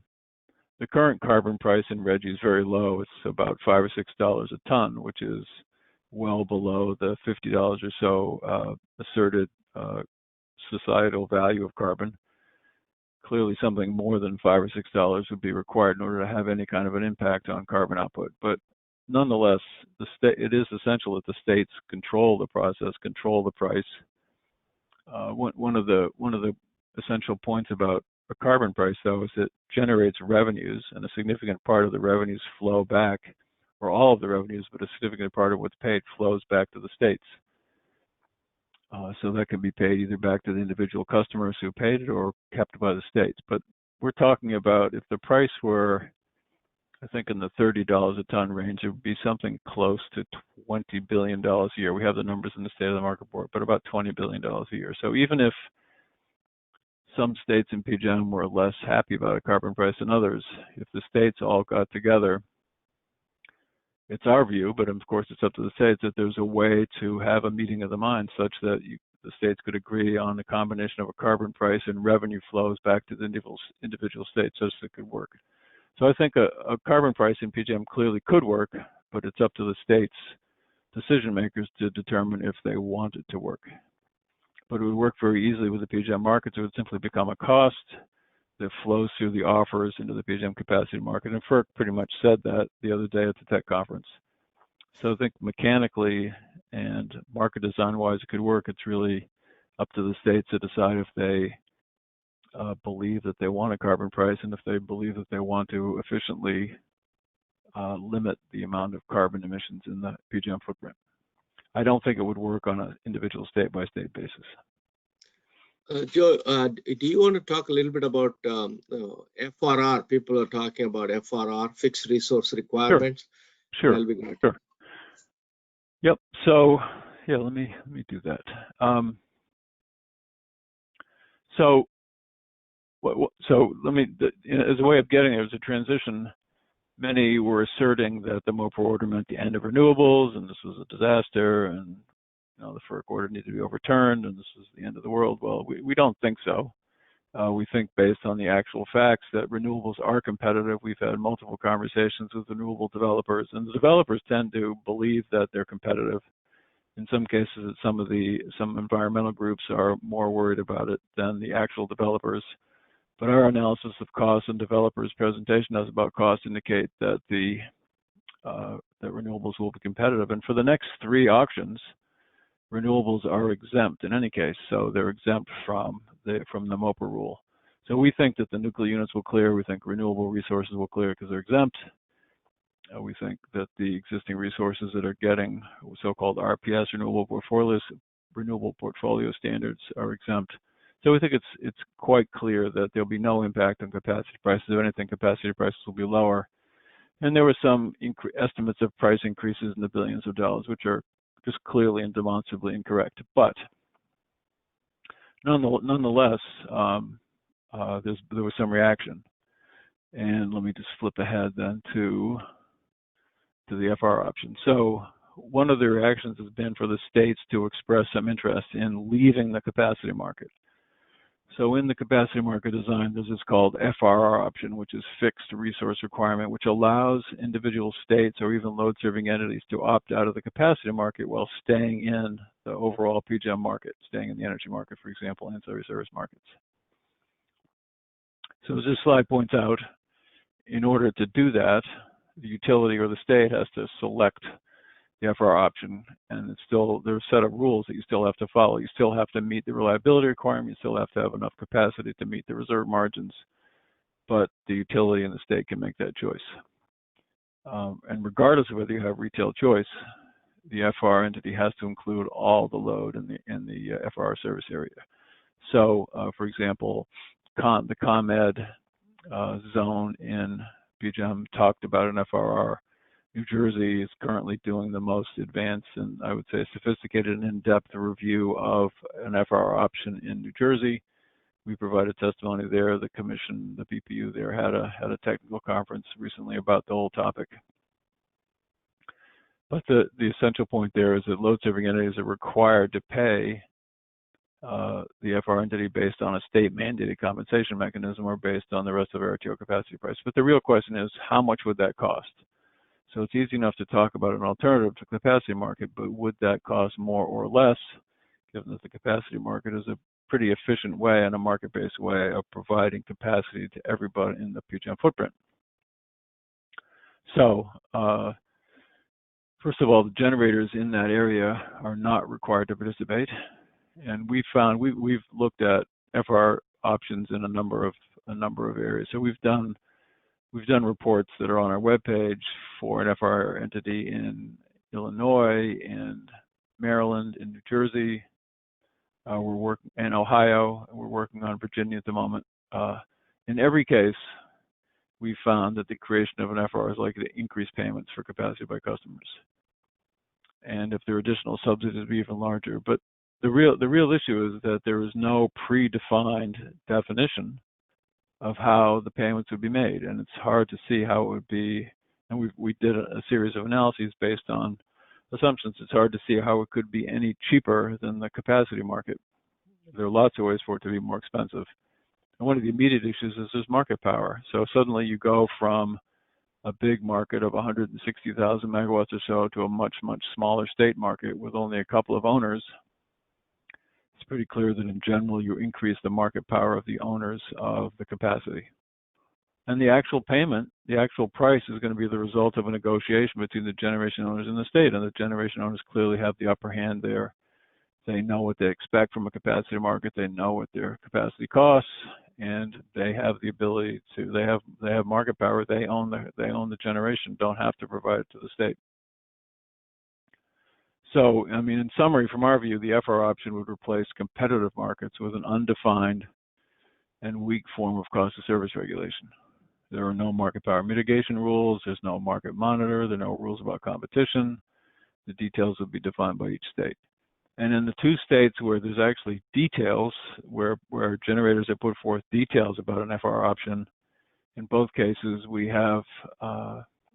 B: The current carbon price in RGGI is very low. It's about $5 or $6 a ton, which is well below the $50 or so asserted societal value of carbon. Clearly, something more than $5 or $6 would be required in order to have any kind of an impact on carbon output. But nonetheless, it is essential that the states control the process, control the price. One of the essential points about a carbon price, though, is it generates revenues, and a significant part of the revenues flow back, or all of the revenues, but a significant part of what's paid flows back to the states. So that can be paid either back to the individual customers who paid it or kept by the states. But we're talking about if the price were, I think, in the $30 a ton range, it would be something close to $20 billion a year. We have the numbers in the State of the Market Report, but about $20 billion a year. So even if some states in PJM were less happy about a carbon price than others, if the states all got together, it's our view, but of course it's up to the states, that there's a way to have a meeting of the minds such that the states could agree on a combination of a carbon price and revenue flows back to the individual states such that it could work. So I think a carbon price in PJM clearly could work, but it's up to the states' decision makers to determine if they want it to work. But it would work very easily with the PJM markets. It would simply become a cost that flows through the offers into the PJM capacity market. And FERC pretty much said that the other day at the tech conference. So I think mechanically and market design-wise it could work. It's really up to the states to decide if they believe that they want a carbon price and if they believe that they want to efficiently limit the amount of carbon emissions in the PJM footprint. I don't think it would work on an individual state-by-state basis.
C: Joe, do you want to talk a little bit about FRR? People are talking about FRR, fixed resource requirements.
B: Sure.
C: That'll be great.
B: Sure. Yep. So yeah, let me do that. So let me, as a way of getting there, as a transition, many were asserting that the MOPR order meant the end of renewables, and this was a disaster, and the FERC order needed to be overturned, and this was the end of the world. Well, we don't think so. We think, based on the actual facts, that renewables are competitive. We've had multiple conversations with renewable developers, and the developers tend to believe that they're competitive. In some cases, some environmental groups are more worried about it than the actual developers. But our analysis of costs and developers' presentation as about costs indicate that that renewables will be competitive. And for the next 3 auctions, renewables are exempt in any case, so they're exempt from the MOPR rule. So we think that the nuclear units will clear. We think renewable resources will clear because they're exempt. We think that the existing resources that are getting so-called RPS, renewable portfolio standards, are exempt. So we think it's quite clear that there'll be no impact on capacity prices. If anything, capacity prices will be lower. And there were some estimates of price increases in the billions of dollars, which are just clearly and demonstrably incorrect. But nonetheless, there was some reaction. And let me just flip ahead then to the FR option. So one of the reactions has been for the states to express some interest in leaving the capacity market. So in the capacity market design, there's this called FRR option, which is fixed resource requirement, which allows individual states or even load serving entities to opt out of the capacity market while staying in the overall PJM market, staying in the energy market, for example, ancillary service markets. So as this slide points out, in order to do that, the utility or the state has to select the FR option, and there's a set of rules that you still have to follow. You still have to meet the reliability requirement. You still have to have enough capacity to meet the reserve margins, but the utility and the state can make that choice. And regardless of whether you have retail choice, the FR entity has to include all the load in the FR service area. So, for example, the ComEd zone in PJM talked about an FRR. New Jersey is currently doing the most advanced and I would say sophisticated and in-depth review of an FRR option in New Jersey. We provided testimony there. The commission, the BPU there had a technical conference recently about the whole topic. But the essential point there is that load serving entities are required to pay the FR entity based on a state mandated compensation mechanism or based on the rest of our RTO capacity price. But the real question is, how much would that cost? So it's easy enough to talk about an alternative to the capacity market, but would that cost more or less, given that the capacity market is a pretty efficient way and a market-based way of providing capacity to everybody in the PJM footprint? So first of all, the generators in that area are not required to participate. And we found we've looked at FR options in a number of areas. So we've done reports that are on our webpage for an FR entity in Illinois, in Maryland, in New Jersey. We're working in Ohio. We're working on Virginia at the moment. In every case, we found that the creation of an FR is likely to increase payments for capacity by customers. And if there are additional subsidies, it'd be even larger. But the real issue is that there is no predefined definition of how the payments would be made, and it's hard to see how it would be. And we did a series of analyses based on assumptions. It's hard to see how it could be any cheaper than the capacity market. There are lots of ways for it to be more expensive. And one of the immediate issues is there's market power. So suddenly you go from a big market of 160,000 megawatts or so to a much, much smaller state market with only a couple of owners. It's pretty clear that in general you increase the market power of the owners of the capacity. And the actual payment, the actual price is going to be the result of a negotiation between the generation owners and the state. And the generation owners clearly have the upper hand there. They know what they expect from a capacity market. They know what their capacity costs, and they have the ability to. They have market power. They own the generation. Don't have to provide it to the state. So, I mean, in summary, from our view, the FR option would replace competitive markets with an undefined and weak form of cost of service regulation. There are no market power mitigation rules. There's no market monitor. There are no rules about competition. The details will be defined by each state. And in the two states where there's actually details, where generators have put forth details about an FR option, in both cases we have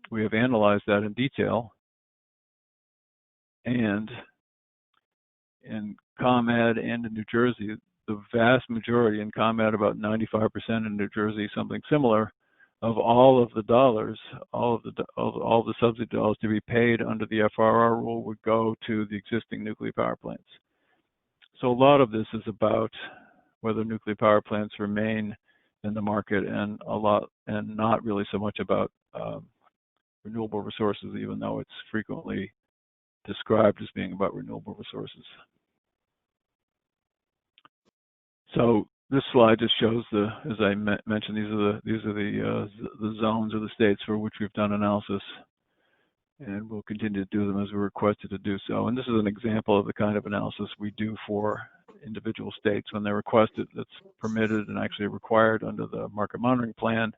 B: analyzed that in detail. And in ComEd and in New Jersey, the vast majority in ComEd, about 95%, in New Jersey, something similar, of all of the dollars, all the subsidy dollars to be paid under the FRR rule would go to the existing nuclear power plants. So a lot of this is about whether nuclear power plants remain in the market, and not really so much about renewable resources, even though it's frequently described as being about renewable resources. So this slide just shows as I mentioned, these are the zones or the states for which we've done analysis, and we'll continue to do them as we're requested to do so. And this is an example of the kind of analysis we do for individual states when they're requested. That's permitted and actually required under the market monitoring plan.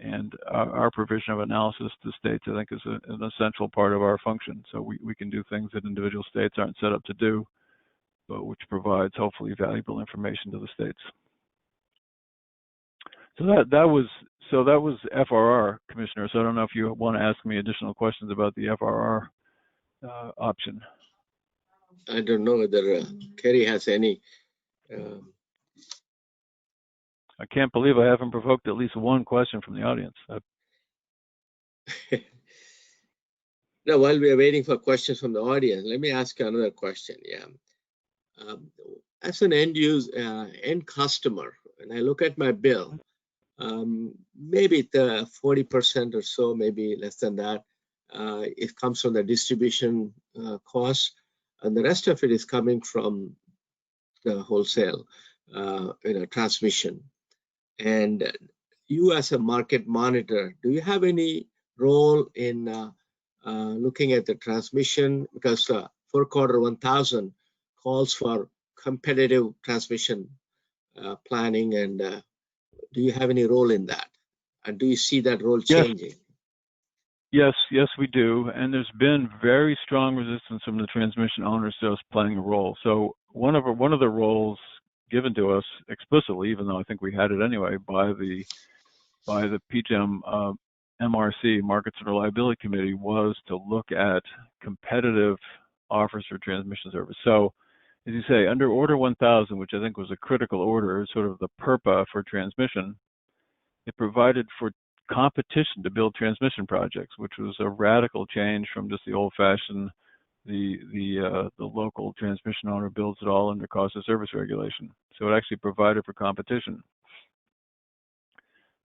B: And our provision of analysis to states, I think, is an essential part of our function. So we can do things that individual states aren't set up to do, but which provides hopefully valuable information to the states. So that was FRR, Commissioner. So I don't know if you want to ask me additional questions about the FRR option.
C: I don't know whether Kerry has any.
B: I can't believe I haven't provoked at least one question from the audience.
C: Now, while we are waiting for questions from the audience, let me ask you another question. Yeah. As an end customer, when I look at my bill, maybe the 40% or so, maybe less than that, it comes from the distribution costs, and the rest of it is coming from the wholesale, transmission. And you, as a market monitor, do you have any role in looking at the transmission? Because 4Q 1000 calls for competitive transmission planning, and do you have any role in that? And do you see that role changing?
B: Yes, we do. And there's been very strong resistance from the transmission owners to us playing a role. So one of the roles given to us explicitly, even though I think we had it anyway, by the PJM MRC, Markets and Reliability Committee, was to look at competitive offers for transmission service. So, as you say, under Order 1000, which I think was a critical order, sort of the PURPA for transmission, it provided for competition to build transmission projects, which was a radical change from just the old-fashioned, the local transmission owner builds it all under cost of service regulation. So it actually provided for competition.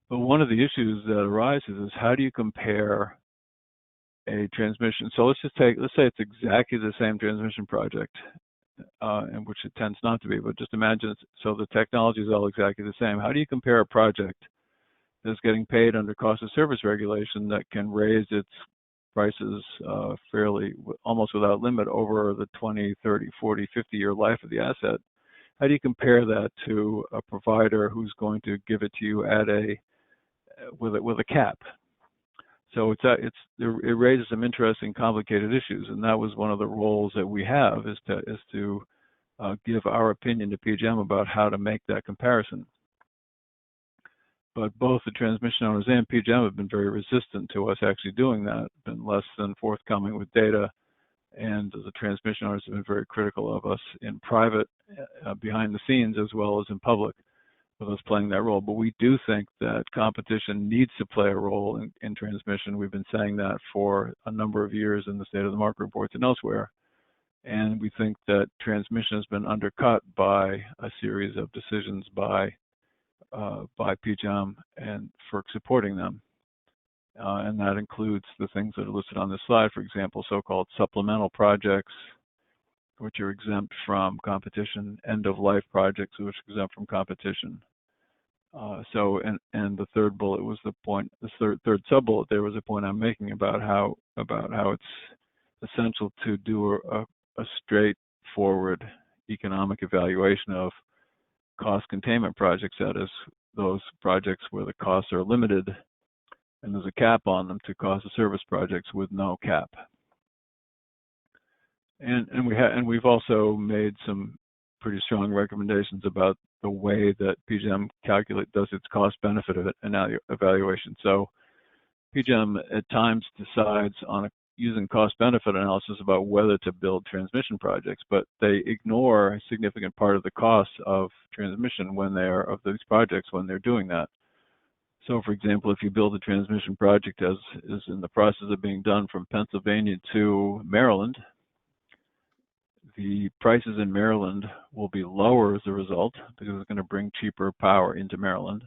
B: But one of the issues that arises is, how do you compare a transmission? So let's say it's exactly the same transmission project, in which it tends not to be, but just imagine so the technology is all exactly the same. How do you compare a project that's getting paid under cost of service regulation that can raise its prices fairly, almost without limit, over the 20, 30, 40, 50-year life of the asset? How do you compare that to a provider who's going to give it to you at with a cap? So it raises some interesting, complicated issues, and that was one of the roles that we have, is to give our opinion to PJM about how to make that comparison. But both the transmission owners and PJM have been very resistant to us actually doing that, been less than forthcoming with data, and the transmission owners have been very critical of us in private, behind the scenes, as well as in public, with us playing that role. But we do think that competition needs to play a role in transmission. We've been saying that for a number of years in the State of the Market reports and elsewhere. And we think that transmission has been undercut by a series of decisions by PJM and FERC supporting them. And that includes the things that are listed on this slide, for example, so-called supplemental projects, which are exempt from competition, end-of-life projects, which are exempt from competition. And the third bullet was the point. The third sub-bullet there was a point I'm making about how it's essential to do a straightforward economic evaluation of cost containment projects, that is, those projects where the costs are limited and there's a cap on them, to cost of service projects with no cap. And we've also made some pretty strong recommendations about the way that PJM does its cost benefit evaluation. So PJM at times decides on using cost benefit analysis about whether to build transmission projects, but they ignore a significant part of the cost of transmission of these projects when they're doing that. So, for example, if you build a transmission project as is in the process of being done from Pennsylvania to Maryland, the prices in Maryland will be lower as a result because it's going to bring cheaper power into Maryland.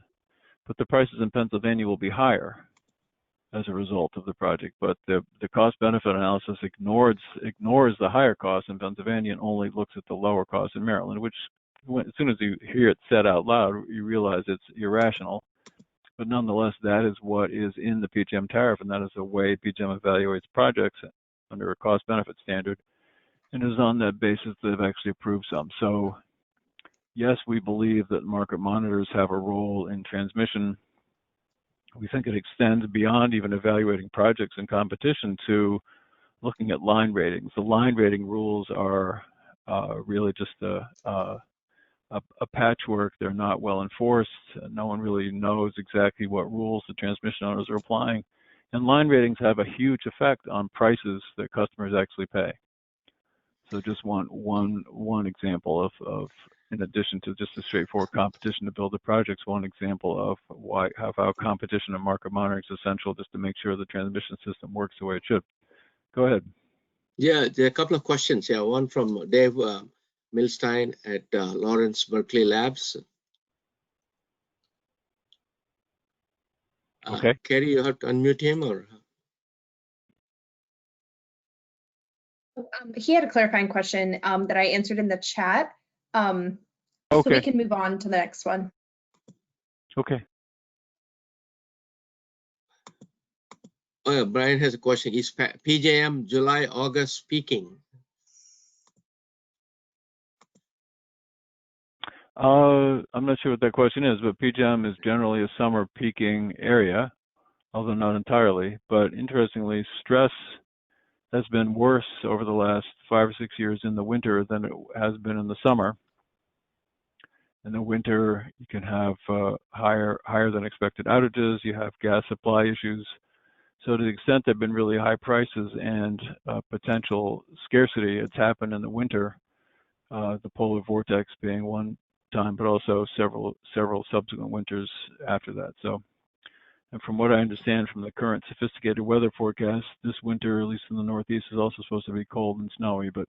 B: But the prices in Pennsylvania will be higher as a result of the project. But the cost-benefit analysis ignores the higher cost in Pennsylvania and only looks at the lower cost in Maryland, which as soon as you hear it said out loud, you realize it's irrational. But nonetheless, that is what is in the PJM tariff, and that is the way PJM evaluates projects under a cost-benefit standard. And it is on that basis that they've actually approved some. So yes, we believe that market monitors have a role in transmission. We think it extends beyond even evaluating projects in competition to looking at line ratings. The line rating rules are really just a patchwork. They're not well enforced. No one really knows exactly what rules the transmission owners are applying. And line ratings have a huge effect on prices that customers actually pay. So just one example of in addition to just a straightforward competition to build the projects, one example of how competition and market monitoring is essential just to make sure the transmission system works the way it should. Go ahead.
C: Yeah, there are a couple of questions. Yeah, one from Dave Milstein at Lawrence Berkeley Labs.
B: Okay.
C: Kerry, you have to unmute him, or?
A: He had a clarifying question that I answered in the chat.
B: Okay.
A: So we can move on to the next one.
B: Okay.
C: Oh, yeah, Brian has a question. Is PJM July, August peaking?
B: I'm not sure what that question is, but PJM is generally a summer peaking area, although not entirely. But interestingly, stress has been worse over the last 5 or 6 years in the winter than it has been in the summer. In the winter, you can have higher than expected outages. You have gas supply issues. So to the extent there have been really high prices and potential scarcity, it's happened in the winter. The polar vortex being one time, but also several subsequent winters after that. So, and from what I understand from the current sophisticated weather forecast, this winter, at least in the Northeast, is also supposed to be cold and snowy, but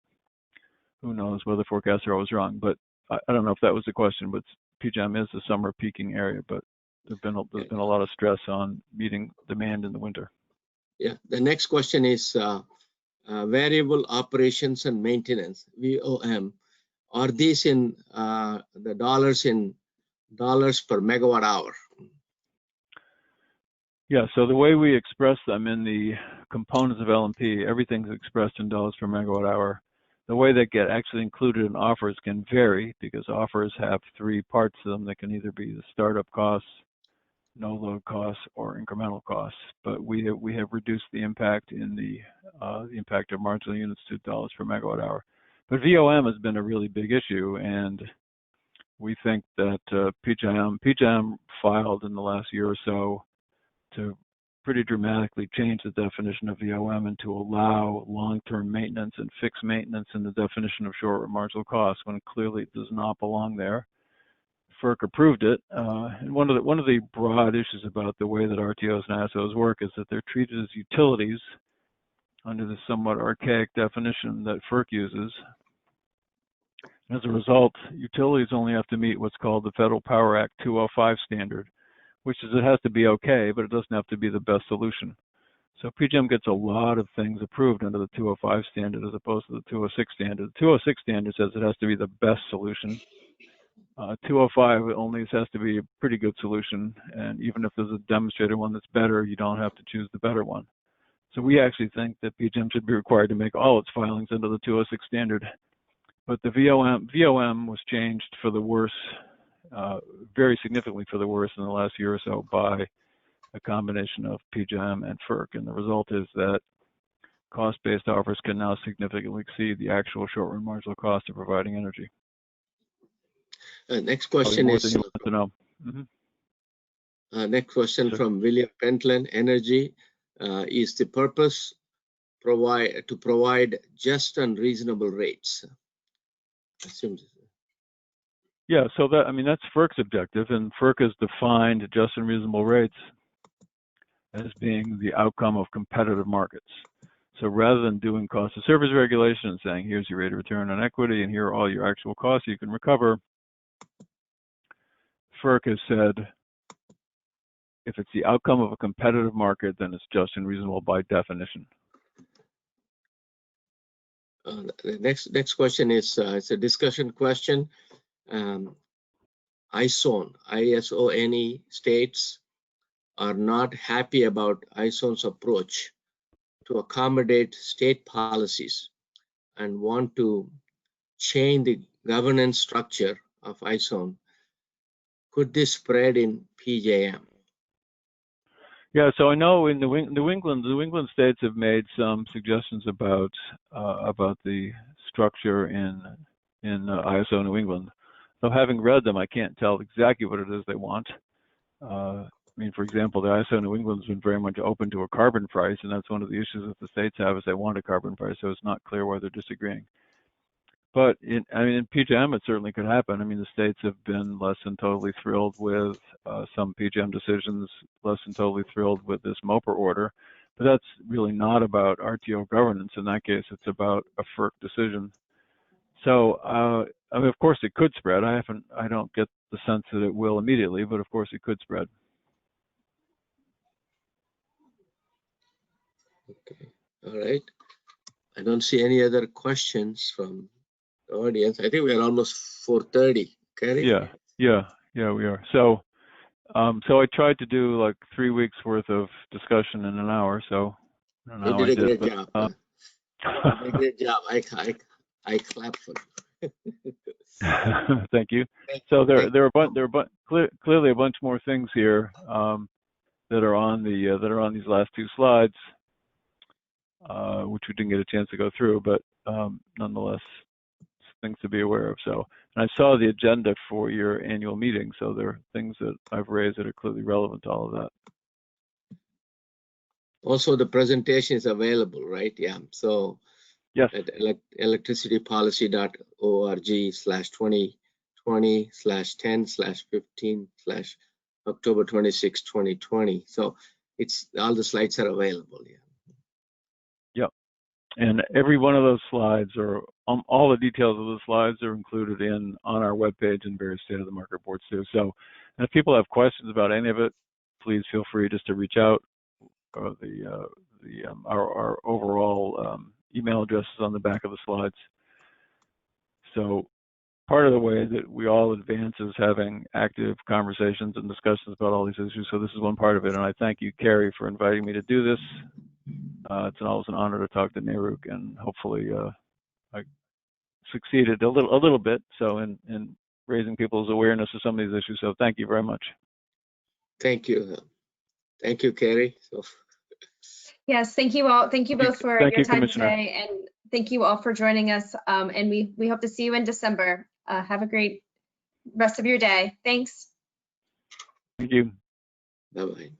B: who knows? Weather forecasts are always wrong. But I don't know if that was the question, but PJM is the summer peaking area, but there's been a lot of stress on meeting demand in the winter.
C: Yeah, the next question is variable operations and maintenance, VOM. Are these in the dollars per megawatt hour?
B: Yeah, so the way we express them in the components of LMP, everything's expressed in dollars per megawatt hour. The way they get actually included in offers can vary because offers have 3 parts to them that can either be the startup costs, no load costs, or incremental costs. But we have reduced the impact in the impact of marginal units to dollars per megawatt hour. But VOM has been a really big issue, and we think that PJM filed in the last year or so to pretty dramatically change the definition of VOM and to allow long-term maintenance and fixed maintenance in the definition of short marginal costs when clearly it does not belong there. FERC approved it, and one of the broad issues about the way that RTOs and ASOs work is that they're treated as utilities under the somewhat archaic definition that FERC uses. As a result, utilities only have to meet what's called the Federal Power Act 205 standard, which is it has to be okay, but it doesn't have to be the best solution. So PJM gets a lot of things approved under the 205 standard as opposed to the 206 standard. The 206 standard says it has to be the best solution. 205 only has to be a pretty good solution, and even if there's a demonstrated one that's better, you don't have to choose the better one. So we actually think that PJM should be required to make all its filings under the 206 standard. But the VOM was changed for the worse, very significantly for the worse in the last year or so by a combination of PJM and FERC. And the result is that cost-based offers can now significantly exceed the actual short-run marginal cost of providing energy.
C: Next question is
B: to know.
C: Next question from William Pentland, Energy. Is the purpose to provide just and reasonable rates?
B: Yeah, so that, I mean, that's FERC's objective, and FERC has defined just and reasonable rates as being the outcome of competitive markets. So rather than doing cost of service regulation and saying, here's your rate of return on equity and here are all your actual costs you can recover, FERC has said, if it's the outcome of a competitive market, then it's just and reasonable by definition.
C: The next question is it's a discussion question. ISONE states are not happy about ISONE's approach to accommodate state policies and want to change the governance structure of ISONE. Could this spread in PJM?
B: Yeah, so I know in New England states have made some suggestions about the structure in ISO New England. So having read them, I can't tell exactly what it is they want. I mean, for example, the ISO New England has been very much open to a carbon price, and that's one of the issues that the states have is they want a carbon price, so it's not clear why they're disagreeing. But in PJM, it certainly could happen. I mean, the states have been less than totally thrilled with some PJM decisions, less than totally thrilled with this MOPR order. But that's really not about RTO governance. In that case, it's about a FERC decision. So, I mean, of course, it could spread. I don't get the sense that it will immediately, but of course, it could spread.
C: Okay, all right. I don't see any other questions from the audience. I think we're almost 4:30. Kerry?
B: Yeah, we are. So, so I tried to do like 3 weeks worth of discussion in an hour. So, I don't know how
C: You did a
B: I did,
C: great job. You did a great job. I clap for you.
B: Thank you. So there are clearly a bunch more things here that are on these last two slides, which we didn't get a chance to go through, but nonetheless, things to be aware of. So, and I saw the agenda for your annual meeting, so there are things that I've raised that are clearly relevant to all of that.
C: Also, the presentation is available, right? Yeah. So
B: yes,
C: at electricitypolicy.org/2020/10/15/October 26, 2020. So it's all the slides are available. Yeah.
B: Yep. And every one of those slides, or all the details of the slides, are included on our webpage and various state of the market boards too. So, and if people have questions about any of it, please feel free just to reach out. Our overall email address is on the back of the slides. So part of the way that we all advance is having active conversations and discussions about all these issues. So this is one part of it, and I thank you, Kerry, for inviting me to do this. It's always an honor to talk to Naruk, and hopefully I succeeded a little bit so in raising people's awareness of some of these issues. So thank you very much.
C: Thank you. Thank you, Kerry. So.
A: Yes, thank you all. Thank you both for your time today, and thank you all for joining us. And we hope to see you in December. Have a great rest of your day. Thanks.
B: Thank you.
C: Bye-bye.